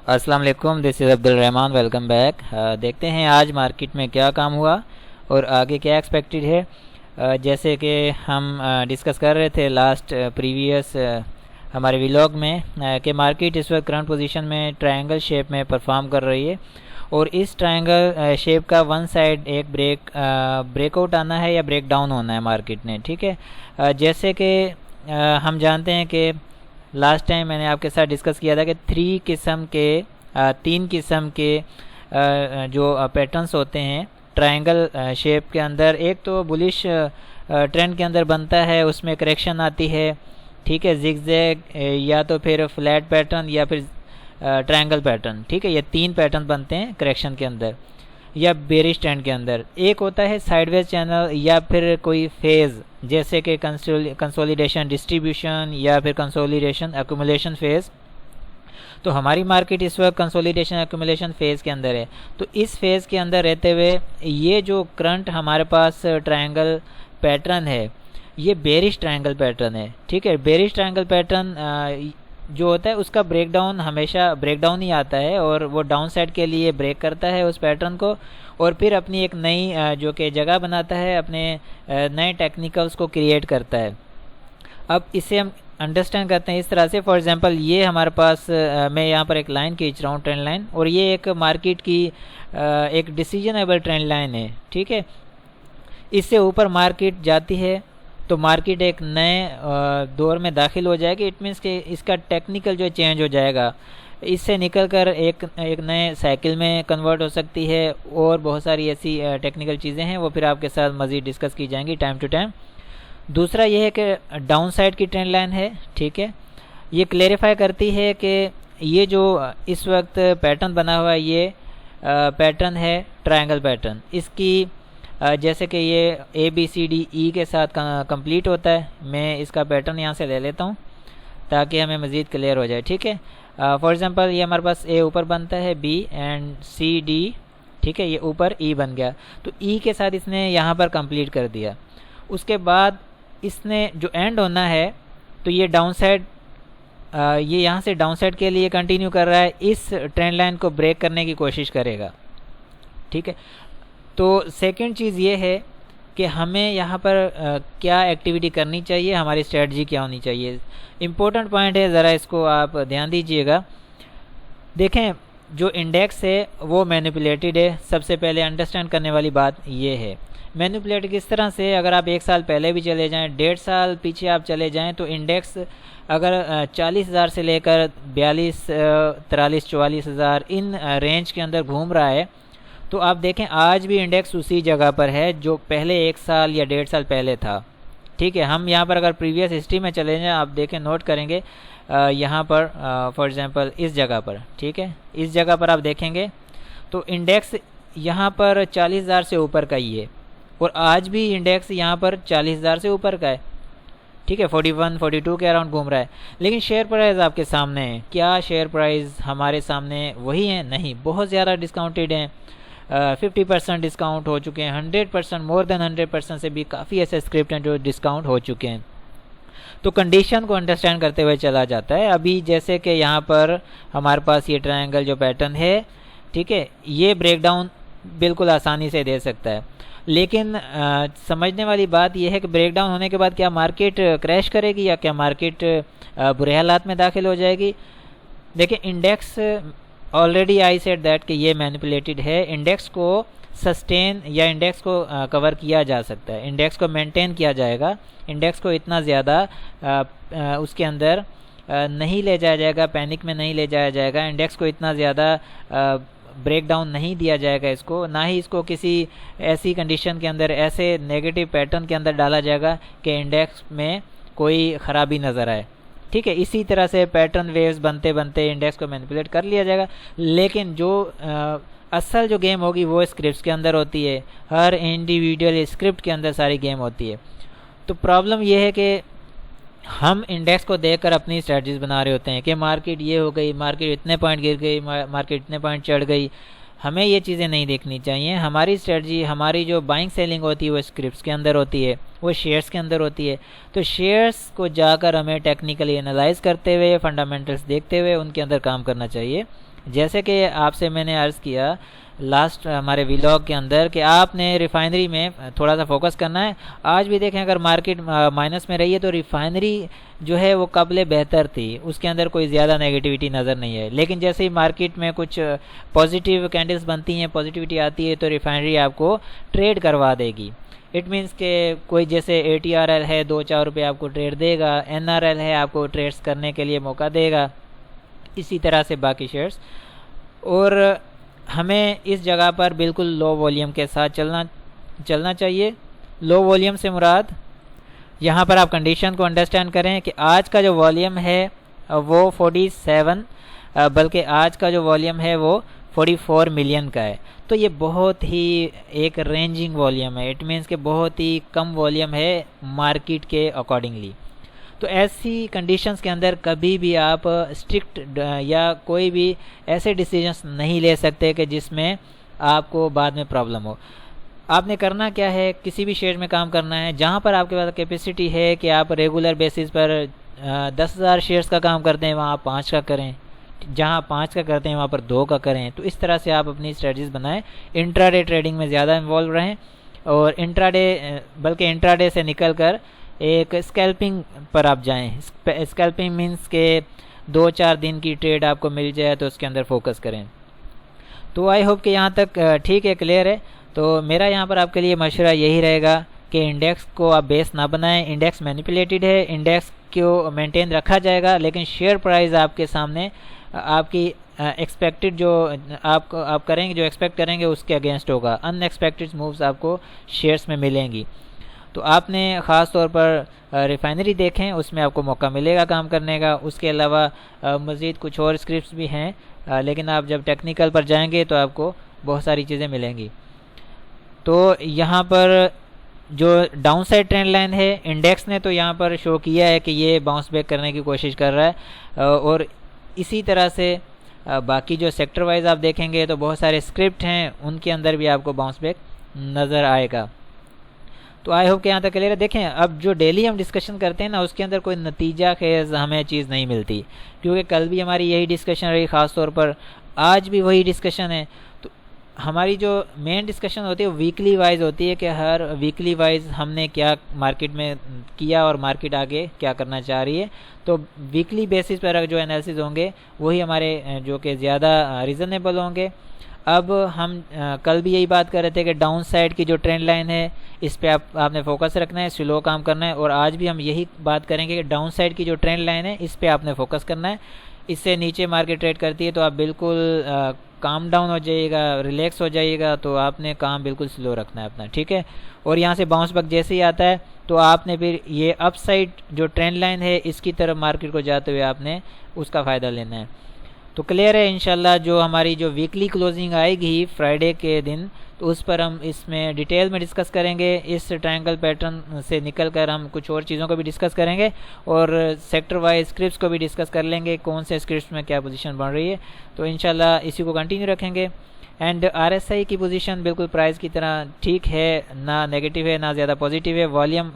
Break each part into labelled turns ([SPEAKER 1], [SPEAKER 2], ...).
[SPEAKER 1] السلام علیکم، دس از Abdul Rahman, welcome back. دیکھتے ہیں آج مارکیٹ میں کیا کام ہوا اور آگے کیا ایکسپیکٹڈ ہے۔ جیسے کہ ہم ڈسکس کر رہے تھے لاسٹ پریویس ہمارے ولاگ میں کہ مارکیٹ اس وقت کرنٹ پوزیشن میں ٹرائنگل شیپ میں پرفارم کر رہی ہے، اور اس ٹرائنگل شیپ کا ون سائڈ ایک بریک آؤٹ آنا ہے یا بریک ڈاؤن ہونا ہے مارکیٹ نے، ٹھیک ہے۔ جیسے کہ ہم جانتے ہیں کہ لاسٹ ٹائم میں نے آپ کے ساتھ ڈسکس کیا تھا کہ تین قسم کے جو پیٹرنس ہوتے ہیں ٹرائنگل شیپ کے اندر۔ ایک تو بلش ٹرینڈ کے اندر بنتا ہے، اس میں کریکشن آتی ہے، ٹھیک ہے، زگ زیگ یا تو پھر فلیٹ پیٹرن یا پھر ٹرائنگل پیٹرن، ٹھیک ہے۔ یہ تین پیٹرن بنتے ہیں کریکشن کے اندر یا بیئرش ٹرینڈ کے اندر۔ ایک ہوتا ہے سائیڈ ویز چینل یا پھر کوئی فیز، جیسے کہ کنسولیڈیشن ڈسٹریبیوشن یا پھر کنسولیڈیشن ایکومولیشن فیز۔ تو ہماری مارکیٹ اس وقت کنسولیڈیشن ایکومولیشن فیز کے اندر ہے۔ تو اس فیز کے اندر رہتے ہوئے یہ جو کرنٹ ہمارے پاس ٹرائنگل پیٹرن ہے، یہ بیئرش ٹرائنگل پیٹرن ہے، ٹھیک ہے۔ بیئرش ٹرائنگل پیٹرن جو ہوتا ہے اس کا بریک ڈاؤن ہمیشہ بریک ڈاؤن ہی آتا ہے، اور وہ ڈاؤن سائڈ کے لیے بریک کرتا ہے اس پیٹرن کو، اور پھر اپنی ایک نئی جو کہ جگہ بناتا ہے، اپنے نئے ٹیکنیکلز کو کریٹ کرتا ہے۔ اب اسے ہم انڈرسٹینڈ کرتے ہیں اس طرح سے۔ فار ایگزامپل یہ ہمارے پاس میں یہاں پر ایک لائن کھینچ رہا ہوں، ٹرینڈ لائن، اور یہ ایک مارکیٹ کی ایک ڈیسیجنیبل ٹرینڈ لائن ہے، ٹھیک ہے۔ اس سے اوپر مارکیٹ جاتی ہے تو مارکیٹ ایک نئے دور میں داخل ہو جائے گی، اٹ مینس کہ اس کا ٹیکنیکل جو چینج ہو جائے گا، اس سے نکل کر ایک نئے سائیکل میں کنورٹ ہو سکتی ہے، اور بہت ساری ایسی ٹیکنیکل چیزیں ہیں، وہ پھر آپ کے ساتھ مزید ڈسکس کی جائیں گی ٹائم ٹو ٹائم۔ دوسرا یہ ہے کہ ڈاؤن سائڈ کی ٹرینڈ لائن ہے، ٹھیک ہے۔ یہ کلیریفائی کرتی ہے کہ یہ جو اس وقت پیٹرن بنا ہوا ہے، یہ پیٹرن ہے ٹرائنگل پیٹرن۔ اس کی جیسے کہ یہ ABCDE کے ساتھ کمپلیٹ ہوتا ہے، میں اس کا پیٹرن یہاں سے لے لیتا ہوں تاکہ ہمیں مزید کلیئر ہو جائے، ٹھیک ہے۔ فار ایگزامپل یہ ہمارے پاس A اوپر بنتا ہے، B اینڈ C D، ٹھیک ہے، یہ اوپر E بن گیا، تو E کے ساتھ اس نے یہاں پر کمپلیٹ کر دیا۔ اس کے بعد اس نے جو اینڈ ہونا ہے، تو یہ ڈاؤن سائڈ، یہ یہاں سے ڈاؤن سائڈ کے لیے کنٹینیو کر رہا ہے، اس ٹرینڈ لائن کو بریک کرنے کی کوشش کرے گا، ٹھیک ہے۔ تو سیکنڈ چیز یہ ہے کہ ہمیں یہاں پر کیا ایکٹیویٹی کرنی چاہیے، ہماری اسٹریٹجی کیا ہونی چاہیے۔ امپورٹنٹ پوائنٹ ہے، ذرا اس کو آپ دھیان دیجئے گا۔ دیکھیں جو انڈیکس ہے وہ مینیپولیٹڈ ہے، سب سے پہلے انڈرسٹینڈ کرنے والی بات یہ ہے۔ مینیپولیٹڈ کس طرح سے؟ اگر آپ 1 سال پہلے بھی چلے جائیں، 1.5 سال پیچھے آپ چلے جائیں، تو انڈیکس اگر 40,000 سے لے کر 42, 43, 44,000 ان رینج کے اندر گھوم رہا ہے، تو آپ دیکھیں آج بھی انڈیکس اسی جگہ پر ہے جو پہلے 1 سال یا 1.5 سال پہلے تھا، ٹھیک ہے۔ ہم یہاں پر اگر پریویس ہسٹری میں چلے جائیں، آپ دیکھیں، نوٹ کریں گے یہاں پر فار ایگزامپل اس جگہ پر، ٹھیک ہے، اس جگہ پر آپ دیکھیں گے تو انڈیکس یہاں پر 40,000 سے اوپر کا ہی ہے، اور آج بھی انڈیکس یہاں پر 40,000 سے اوپر کا ہے، ٹھیک ہے، 41, 42 کے اراؤنڈ گھوم رہا ہے۔ لیکن شیئر پرائز آپ کے سامنے ہے، کیا شیئر پرائز ہمارے سامنے وہی ہیں؟ نہیں، بہت زیادہ ڈسکاؤنٹڈ ہیں، 50% ڈسکاؤنٹ ہو چکے ہیں، 100%، مور دین 100% سے بھی کافی ایسے اسکرپٹ ہیں جو ڈسکاؤنٹ ہو چکے ہیں۔ تو کنڈیشن کو انڈرسٹینڈ کرتے ہوئے چلا جاتا ہے۔ ابھی جیسے کہ یہاں پر ہمارے پاس یہ ٹرائنگل جو پیٹرن ہے، ٹھیک ہے، یہ بریک ڈاؤن بالکل آسانی سے دے سکتا ہے، لیکن سمجھنے والی بات یہ ہے کہ بریک ڈاؤن ہونے کے بعد کیا مارکیٹ کریش کرے گی یا کیا مارکیٹ برے حالات میں داخل ہو جائے گی؟ دیکھیں index already I said that کہ یہ مینیپولیٹڈ ہے، انڈیکس کو سسٹین یا انڈیکس کو کور کیا جا سکتا ہے، انڈیکس کو مینٹین کیا جائے گا، انڈیکس کو اتنا زیادہ اس کے اندر نہیں لے جایا جائے گا، پینک میں نہیں لے جایا جائے گا، انڈیکس کو اتنا زیادہ بریک ڈاؤن نہیں دیا جائے گا، اس کو نہ ہی اس کو کسی ایسی کنڈیشن کے اندر، ایسے نیگیٹو پیٹرن کے اندر ڈالا جائے گا کہ انڈیکس میں کوئی خرابی نظر آئے، ٹھیک ہے۔ اسی طرح سے پیٹرن ویوز بنتے بنتے انڈیکس کو مینیپولیٹ کر لیا جائے گا، لیکن جو اصل جو گیم ہوگی وہ اسکرپٹس کے اندر ہوتی ہے، ہر انڈیویڈول اسکرپٹ کے اندر ساری گیم ہوتی ہے۔ تو پرابلم یہ ہے کہ ہم انڈیکس کو دیکھ کر اپنی اسٹریٹجیز بنا رہے ہوتے ہیں کہ مارکیٹ یہ ہو گئی، مارکیٹ اتنے پوائنٹ گر گئی، مارکیٹ اتنے پوائنٹ چڑھ گئی۔ ہمیں یہ چیزیں نہیں دیکھنی چاہیے، ہماری اسٹریٹجی، ہماری جو بائنگ سیلنگ ہوتی ہے وہ اسکرپٹس کے اندر ہوتی ہے، وہ شیئرس کے اندر ہوتی ہے. تو شیئرس کو جا کر ہمیں ٹیکنیکلی انالائز کرتے ہوئے، فنڈامنٹلس دیکھتے ہوئے ان کے اندر کام کرنا چاہیے. جیسے کہ آپ سے میں نے عرض کیا لاسٹ ہمارے ویلاگ کے اندر کہ آپ نے ریفائنری میں تھوڑا سا فوکس کرنا ہے. آج بھی دیکھیں اگر مارکیٹ مائنس میں رہی ہے تو ریفائنری جو ہے وہ قبل بہتر تھی، اس کے اندر کوئی زیادہ نیگیٹیوٹی نظر نہیں ہے. لیکن جیسے ہی مارکیٹ میں کچھ پازیٹیو کینڈلز بنتی ہیں، پازیٹیوٹی آتی ہے، تو ریفائنری آپ کو ٹریڈ کروا دے گی. اٹ مینس کہ کوئی جیسے ATRL ہے 2-4 روپے آپ کو ٹریڈ دے گا، NRL ہے آپ کو ٹریڈز کرنے کے لیے موقع دے گا، اسی طرح سے باقی شیئرز. اور ہمیں اس جگہ پر بالکل لو والیوم کے ساتھ چلنا چاہیے. لو والیوم سے مراد یہاں پر آپ کنڈیشن کو انڈرسٹینڈ کریں کہ آج کا جو والیوم ہے وہ 47 بلکہ آج کا جو والیوم ہے وہ 44 ملین کا ہے. تو یہ بہت ہی ایک رینجنگ والیوم ہے. اٹ مینس کہ بہت ہی کم والیوم ہے مارکیٹ کے اکارڈنگلی. تو ایسی کنڈیشنز کے اندر کبھی بھی آپ اسٹرکٹ یا کوئی بھی ایسے ڈیسیجنس نہیں لے سکتے کہ جس میں آپ کو بعد میں پرابلم ہو. آپ نے کرنا کیا ہے، کسی بھی شیئر میں کام کرنا ہے جہاں پر آپ کے پاس کیپیسٹی ہے کہ آپ ریگولر بیسس پر 10,000 شیئرز کا کام کرتے ہیں وہاں آپ 5 کا کریں، جہاں 5 کا کرتے ہیں وہاں پر 2 کا کریں. تو اس طرح سے آپ اپنی اسٹریٹجیز بنائیں. انٹراڈے ٹریڈنگ میں زیادہ انوالو رہیں، اور انٹراڈے سے نکل کر ایک اسکیلپنگ پر آپ جائیں. اسکیلپنگ مینس کہ 2-4 دن کی ٹریڈ آپ کو مل جائے تو اس کے اندر فوکس کریں. تو آئی ہوپ کہ یہاں تک ٹھیک ہے، کلیئر ہے. تو میرا یہاں پر آپ کے لیے مشورہ یہی رہے گا کہ انڈیکس کو آپ بیس نہ بنائیں. انڈیکس مینیپولیٹڈ ہے، انڈیکس کو مینٹین رکھا جائے گا، لیکن شیئر پرائز آپ کے سامنے آپ کی ایکسپیکٹڈ جو آپ کریں گے، جو ایکسپیکٹ کریں گے اس کے اگینسٹ ہوگا. ان ایکسپیکٹڈ مووز آپ کو شیئرس میں ملیں گی. تو آپ نے خاص طور پر ریفائنری دیکھیں، اس میں آپ کو موقع ملے گا کام کرنے کا. اس کے علاوہ مزید کچھ اور اسکرپٹس بھی ہیں، لیکن آپ جب ٹیکنیکل پر جائیں گے تو آپ کو بہت ساری چیزیں ملیں گی. تو یہاں پر جو ڈاؤن سائڈ ٹرینڈ لائن ہے انڈیکس نے تو یہاں پر شو کیا ہے کہ یہ باؤنس بیک کرنے کی کوشش کر رہا ہے. اور اسی طرح سے باقی جو سیکٹر وائز آپ دیکھیں گے تو بہت سارے اسکرپٹ ہیں، ان کے اندر بھی آپ کو باؤنس بیک نظر آئے گا. تو آئی ہوپ کہ یہاں تک کلیئر ہے. دیکھیں اب جو ڈیلی ہم ڈسکشن کرتے ہیں نا، اس کے اندر کوئی نتیجہ خیز ہمیں چیز نہیں ملتی، کیونکہ کل بھی ہماری یہی ڈسکشن رہی، خاص طور پر آج بھی وہی ڈسکشن ہے. تو ہماری جو مین ڈسکشن ہوتی ہے ویکلی وائز ہوتی ہے کہ ہر ویکلی وائز ہم نے کیا مارکیٹ میں کیا اور مارکیٹ آگے کیا کرنا چاہ رہی ہے. تو ویکلی بیسس پر جو انالیسز ہوں گے وہی ہمارے جو کہ زیادہ ریزنیبل ہوں گے. اب ہم کل بھی یہی بات کر رہے تھے کہ ڈاؤن سائڈ کی جو ٹرینڈ لائن ہے اس پہ آپ نے فوکس رکھنا ہے، سلو کام کرنا ہے. اور آج بھی ہم یہی بات کریں گے کہ ڈاؤن سائڈ کی جو ٹرینڈ لائن ہے اس پہ آپ نے فوکس کرنا ہے. اس سے نیچے مارکیٹ ٹریڈ کرتی ہے تو آپ بالکل کام ڈاؤن ہو جائیے گا، ریلیکس ہو جائیے گا. تو آپ نے کام بالکل سلو رکھنا ہے اپنا، ٹھیک ہے. اور یہاں سے باؤنس بیک جیسے ہی آتا ہے تو آپ نے پھر یہ اپ سائڈ جو ٹرینڈ لائن ہے اس کی طرف مارکیٹ کو جاتے ہوئے آپ نے اس کا فائدہ لینا ہے. تو کلیئر ہے انشاءاللہ. جو ہماری جو ویکلی کلوزنگ آئے گی فرائیڈے کے دن، تو اس پر ہم اس میں ڈیٹیل میں ڈسکس کریں گے. اس ٹرائنگل پیٹرن سے نکل کر ہم کچھ اور چیزوں کو بھی ڈسکس کریں گے، اور سیکٹر وائز اسکرپٹس کو بھی ڈسکس کر لیں گے، کون سے اسکرپٹس میں کیا پوزیشن بن رہی ہے. تو انشاءاللہ اسی کو کنٹینیو رکھیں گے. اینڈ RSI کی پوزیشن بالکل پرائز کی طرح ٹھیک ہے، نہ نیگیٹو ہے نہ زیادہ پازیٹیو ہے. والیوم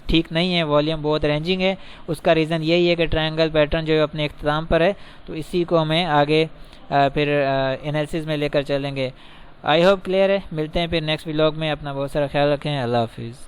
[SPEAKER 1] ٹھیک نہیں ہے، والیوم بہت رینجنگ ہے. اس کا ریزن یہی ہے کہ ٹرائنگل پیٹرن جو اپنے اختتام پر ہے، تو اسی کو ہمیں آگے پھر انالیسز میں لے کر چلیں گے. آئی ہوپ کلیئر ہے. ملتے ہیں پھر نیکسٹ ولاگ میں. اپنا بہت سارا خیال رکھیں. اللہ حافظ.